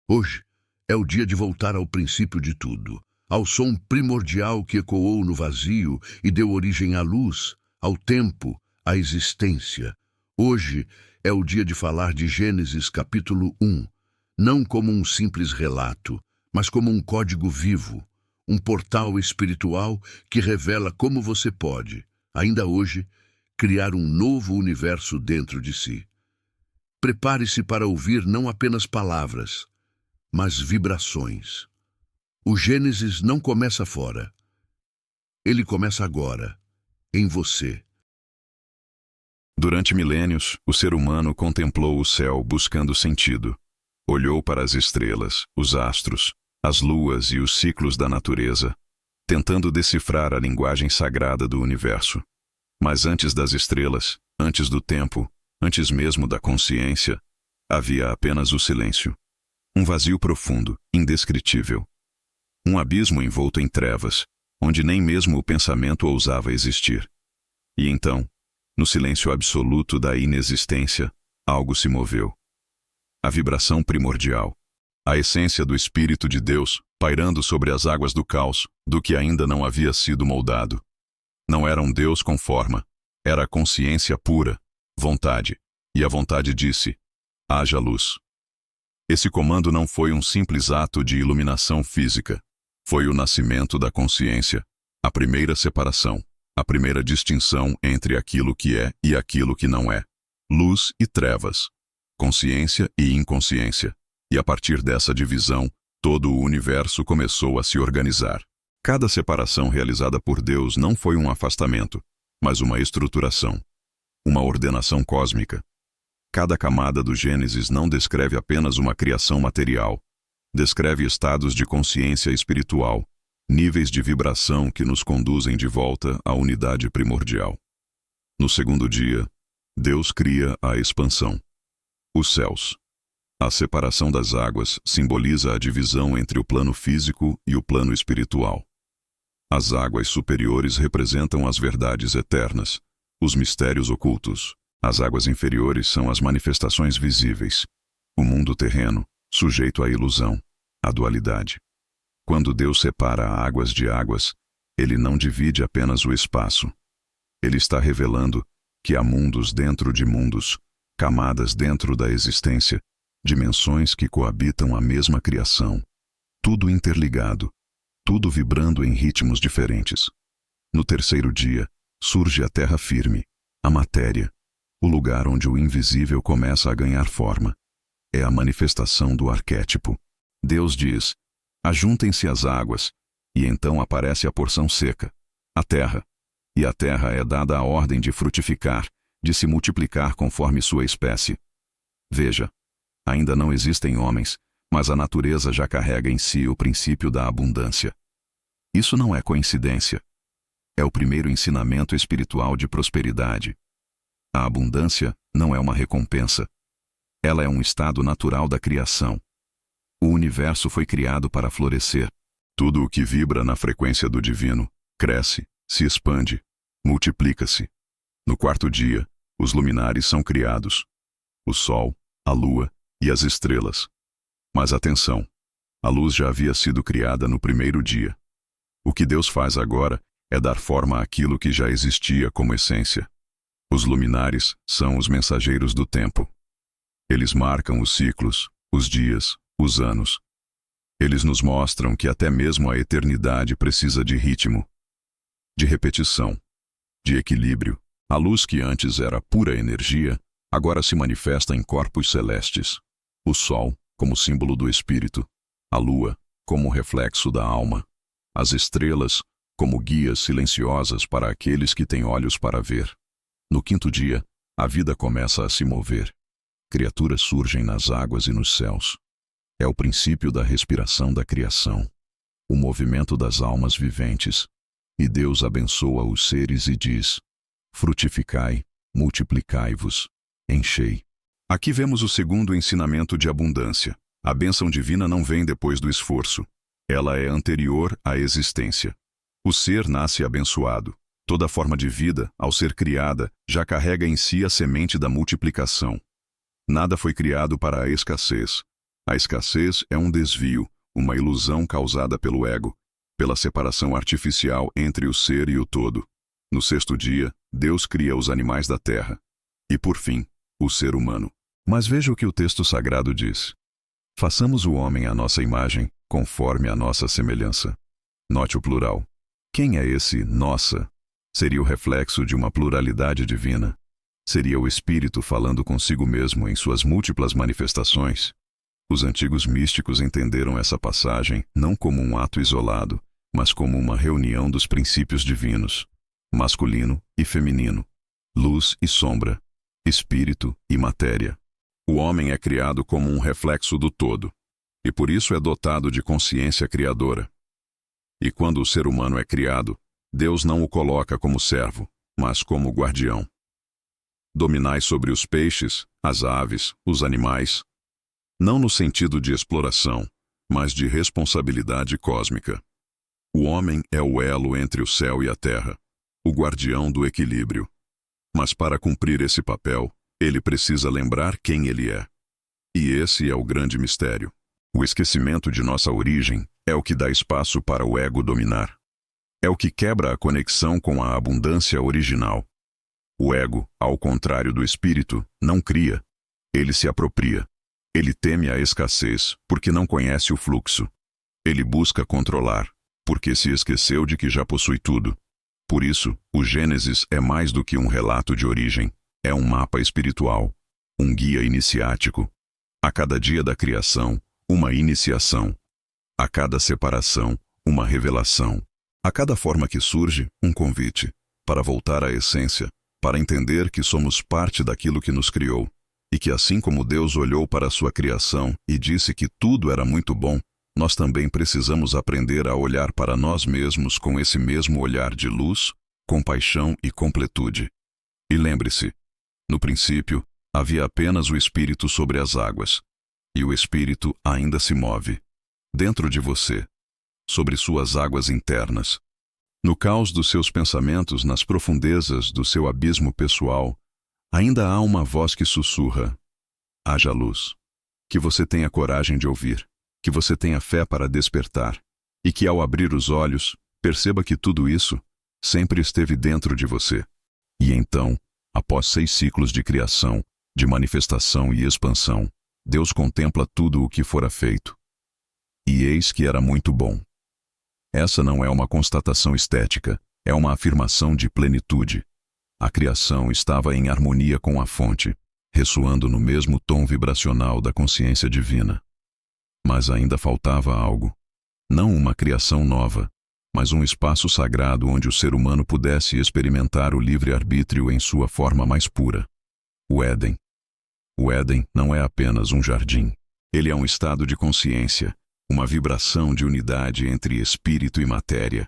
Hoje é o dia de voltar ao princípio de tudo, ao som primordial que ecoou no vazio e deu origem à luz, ao tempo, à existência. Hoje é o dia de falar de Gênesis capítulo 1, não como um simples relato, mas como um código vivo, um portal espiritual que revela como você pode, ainda hoje, criar um novo universo dentro de si. Prepare-se para ouvir não apenas palavras, mas vibrações. O Gênesis não começa fora. Ele começa agora, em você. Durante milênios, o ser humano contemplou o céu buscando sentido. Olhou para as estrelas, os astros, as luas e os ciclos da natureza, tentando decifrar a linguagem sagrada do universo. Mas antes das estrelas, antes do tempo, antes mesmo da consciência, havia apenas o silêncio. Um vazio profundo, indescritível. Um abismo envolto em trevas, onde nem mesmo o pensamento ousava existir. E então, no silêncio absoluto da inexistência, algo se moveu. A vibração primordial, a essência do Espírito de Deus, pairando sobre as águas do caos, do que ainda não havia sido moldado. Não era um Deus com forma, era a consciência pura, vontade, e a vontade disse: haja luz. Esse comando não foi um simples ato de iluminação física. Foi o nascimento da consciência, a primeira separação, a primeira distinção entre aquilo que é e aquilo que não é. Luz e trevas, consciência e inconsciência. E a partir dessa divisão, todo o universo começou a se organizar. Cada separação realizada por Deus não foi um afastamento, mas uma estruturação, uma ordenação cósmica. Cada camada do Gênesis não descreve apenas uma criação material, descreve estados de consciência espiritual, níveis de vibração que nos conduzem de volta à unidade primordial. No segundo dia, Deus cria a expansão, os céus. A separação das águas simboliza a divisão entre o plano físico e o plano espiritual. As águas superiores representam as verdades eternas, os mistérios ocultos. As águas inferiores são as manifestações visíveis. O mundo terreno, sujeito à ilusão, à dualidade. Quando Deus separa águas de águas, Ele não divide apenas o espaço. Ele está revelando que há mundos dentro de mundos, camadas dentro da existência, dimensões que coabitam a mesma criação. Tudo interligado, tudo vibrando em ritmos diferentes. No terceiro dia, surge a terra firme, a matéria, o lugar onde o invisível começa a ganhar forma. É a manifestação do arquétipo. Deus diz: ajuntem-se as águas, e então aparece a porção seca, a terra. E a terra é dada a ordem de frutificar, de se multiplicar conforme sua espécie. Veja, ainda não existem homens, mas a natureza já carrega em si o princípio da abundância. Isso não é coincidência. É o primeiro ensinamento espiritual de prosperidade. A abundância não é uma recompensa. Ela é um estado natural da criação. O universo foi criado para florescer. Tudo o que vibra na frequência do divino cresce, se expande, multiplica-se. No quarto dia, os luminares são criados: o sol, a lua e as estrelas. Mas atenção, a luz já havia sido criada no primeiro dia. O que Deus faz agora é dar forma àquilo que já existia como essência. Os luminares são os mensageiros do tempo. Eles marcam os ciclos, os dias, os anos. Eles nos mostram que até mesmo a eternidade precisa de ritmo, de repetição, de equilíbrio. A luz que antes era pura energia, agora se manifesta em corpos celestes. O sol, como símbolo do espírito, a lua, como reflexo da alma, as estrelas, como guias silenciosas para aqueles que têm olhos para ver. No quinto dia, a vida começa a se mover. Criaturas surgem nas águas e nos céus. É o princípio da respiração da criação, o movimento das almas viventes. E Deus abençoa os seres e diz: frutificai, multiplicai-vos, enchei. Aqui vemos o segundo ensinamento de abundância. A bênção divina não vem depois do esforço. Ela é anterior à existência. O ser nasce abençoado. Toda forma de vida, ao ser criada, já carrega em si a semente da multiplicação. Nada foi criado para a escassez. A escassez é um desvio, uma ilusão causada pelo ego, pela separação artificial entre o ser e o todo. No sexto dia, Deus cria os animais da terra. E, por fim, o ser humano. Mas veja o que o texto sagrado diz. Façamos o homem à nossa imagem, conforme a nossa semelhança. Note o plural. Quem é esse nossa? Seria o reflexo de uma pluralidade divina. Seria o Espírito falando consigo mesmo em suas múltiplas manifestações. Os antigos místicos entenderam essa passagem não como um ato isolado, mas como uma reunião dos princípios divinos, masculino e feminino, luz e sombra, espírito e matéria. O homem é criado como um reflexo do todo, e por isso é dotado de consciência criadora. E quando o ser humano é criado, Deus não o coloca como servo, mas como guardião. Dominai sobre os peixes, as aves, os animais, não no sentido de exploração, mas de responsabilidade cósmica. O homem é o elo entre o céu e a terra, o guardião do equilíbrio. Mas para cumprir esse papel, ele precisa lembrar quem ele é. E esse é o grande mistério. O esquecimento de nossa origem é o que dá espaço para o ego dominar. É o que quebra a conexão com a abundância original. O ego, ao contrário do espírito, não cria. Ele se apropria. Ele teme a escassez, porque não conhece o fluxo. Ele busca controlar, porque se esqueceu de que já possui tudo. Por isso, o Gênesis é mais do que um relato de origem. É um mapa espiritual, um guia iniciático. A cada dia da criação, uma iniciação. A cada separação, uma revelação. A cada forma que surge, um convite, para voltar à essência, para entender que somos parte daquilo que nos criou, e que assim como Deus olhou para a sua criação e disse que tudo era muito bom, nós também precisamos aprender a olhar para nós mesmos com esse mesmo olhar de luz, compaixão e completude. E lembre-se, no princípio, havia apenas o Espírito sobre as águas, e o Espírito ainda se move, dentro de você, sobre suas águas internas. No caos dos seus pensamentos, nas profundezas do seu abismo pessoal, ainda há uma voz que sussurra: haja luz. Que você tenha coragem de ouvir, que você tenha fé para despertar, e que ao abrir os olhos, perceba que tudo isso sempre esteve dentro de você. E então, após 6 ciclos de criação, de manifestação e expansão, Deus contempla tudo o que fora feito. E eis que era muito bom. Essa não é uma constatação estética, é uma afirmação de plenitude. A criação estava em harmonia com a fonte, ressoando no mesmo tom vibracional da consciência divina. Mas ainda faltava algo. Não uma criação nova, mas um espaço sagrado onde o ser humano pudesse experimentar o livre-arbítrio em sua forma mais pura. O Éden. O Éden não é apenas um jardim. Ele é um estado de consciência, uma vibração de unidade entre espírito e matéria,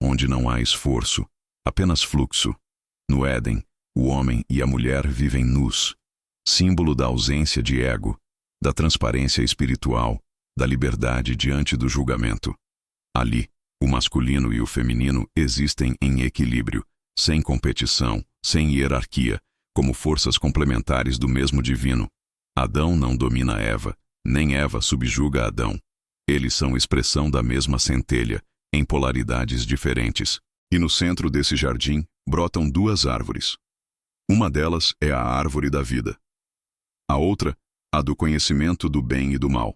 onde não há esforço, apenas fluxo. No Éden, o homem e a mulher vivem nus, símbolo da ausência de ego, da transparência espiritual, da liberdade diante do julgamento. Ali, o masculino e o feminino existem em equilíbrio, sem competição, sem hierarquia, como forças complementares do mesmo divino. Adão não domina Eva, nem Eva subjuga Adão. Eles são expressão da mesma centelha, em polaridades diferentes. E no centro desse jardim, brotam 2 árvores. Uma delas é a árvore da vida. A outra, a do conhecimento do bem e do mal.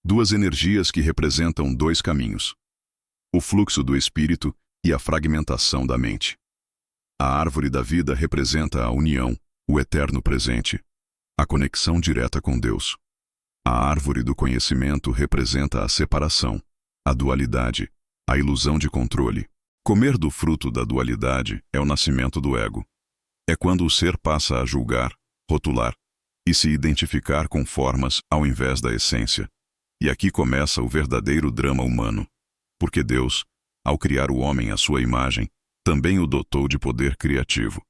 2 energias que representam 2 caminhos: o fluxo do espírito e a fragmentação da mente. A árvore da vida representa a união, o eterno presente, a conexão direta com Deus. A árvore do conhecimento representa a separação, a dualidade, a ilusão de controle. Comer do fruto da dualidade é o nascimento do ego. É quando o ser passa a julgar, rotular e se identificar com formas ao invés da essência. E aqui começa o verdadeiro drama humano. Porque Deus, ao criar o homem à sua imagem, também o dotou de poder criativo.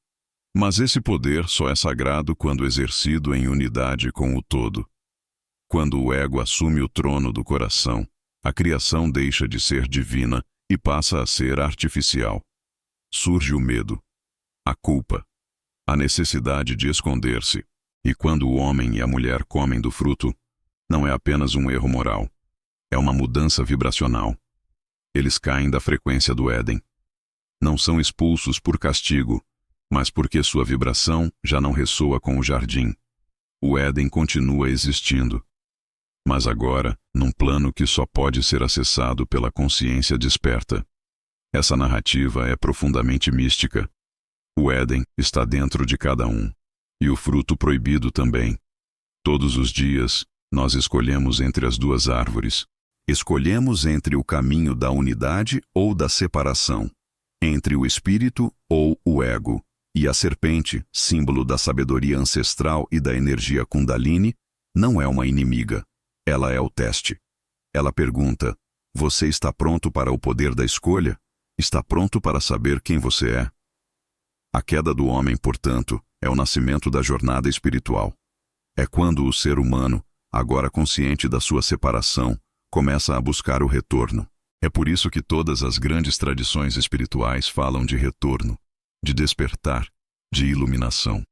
Mas esse poder só é sagrado quando exercido em unidade com o todo. Quando o ego assume o trono do coração, a criação deixa de ser divina e passa a ser artificial. Surge o medo, a culpa, a necessidade de esconder-se. E quando o homem e a mulher comem do fruto, não é apenas um erro moral. É uma mudança vibracional. Eles caem da frequência do Éden. Não são expulsos por castigo, mas porque sua vibração já não ressoa com o jardim. O Éden continua existindo, mas agora num plano que só pode ser acessado pela consciência desperta. Essa narrativa é profundamente mística. O Éden está dentro de cada um, e o fruto proibido também. Todos os dias, nós escolhemos entre as duas árvores. Escolhemos entre o caminho da unidade ou da separação, entre o espírito ou o ego. E a serpente, símbolo da sabedoria ancestral e da energia Kundalini, não é uma inimiga. Ela é o teste. Ela pergunta: você está pronto para o poder da escolha? Está pronto para saber quem você é? A queda do homem, portanto, é o nascimento da jornada espiritual. É quando o ser humano, agora consciente da sua separação, começa a buscar o retorno. É por isso que todas as grandes tradições espirituais falam de retorno, de despertar, de iluminação.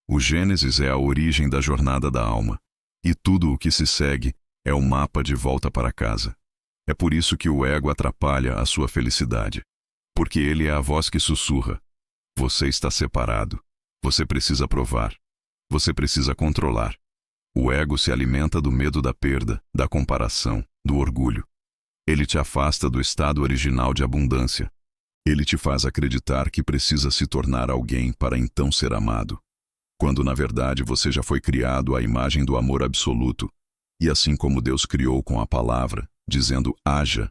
O Gênesis é a origem da jornada da alma, e tudo o que se segue é o mapa de volta para casa. É por isso que o ego atrapalha a sua felicidade, porque ele é a voz que sussurra: você está separado, você precisa provar, você precisa controlar. O ego se alimenta do medo da perda, da comparação, do orgulho. Ele te afasta do estado original de abundância. Ele te faz acreditar que precisa se tornar alguém para então ser amado, quando na verdade você já foi criado à imagem do amor absoluto. E assim como Deus criou com a palavra, dizendo haja,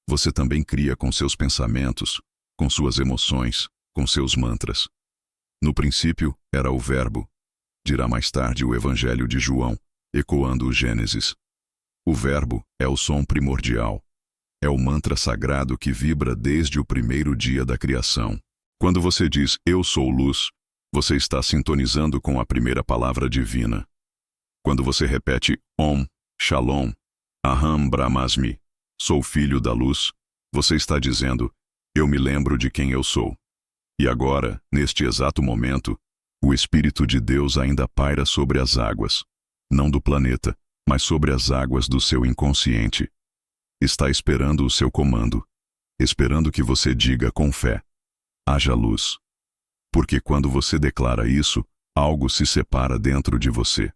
você também cria com seus pensamentos, com suas emoções, com seus mantras. No princípio era o Verbo, dirá mais tarde o Evangelho de João, ecoando o Gênesis. O Verbo é o som primordial. É o mantra sagrado que vibra desde o primeiro dia da criação. Quando você diz eu sou luz, você está sintonizando com a primeira palavra divina. Quando você repete Om, Shalom, Aham Brahmasmi, sou filho da luz, você está dizendo eu me lembro de quem eu sou. E agora, neste exato momento, o Espírito de Deus ainda paira sobre as águas, não do planeta, mas sobre as águas do seu inconsciente. Está esperando o seu comando, esperando que você diga com fé: haja luz. Porque quando você declara isso, algo se separa dentro de você.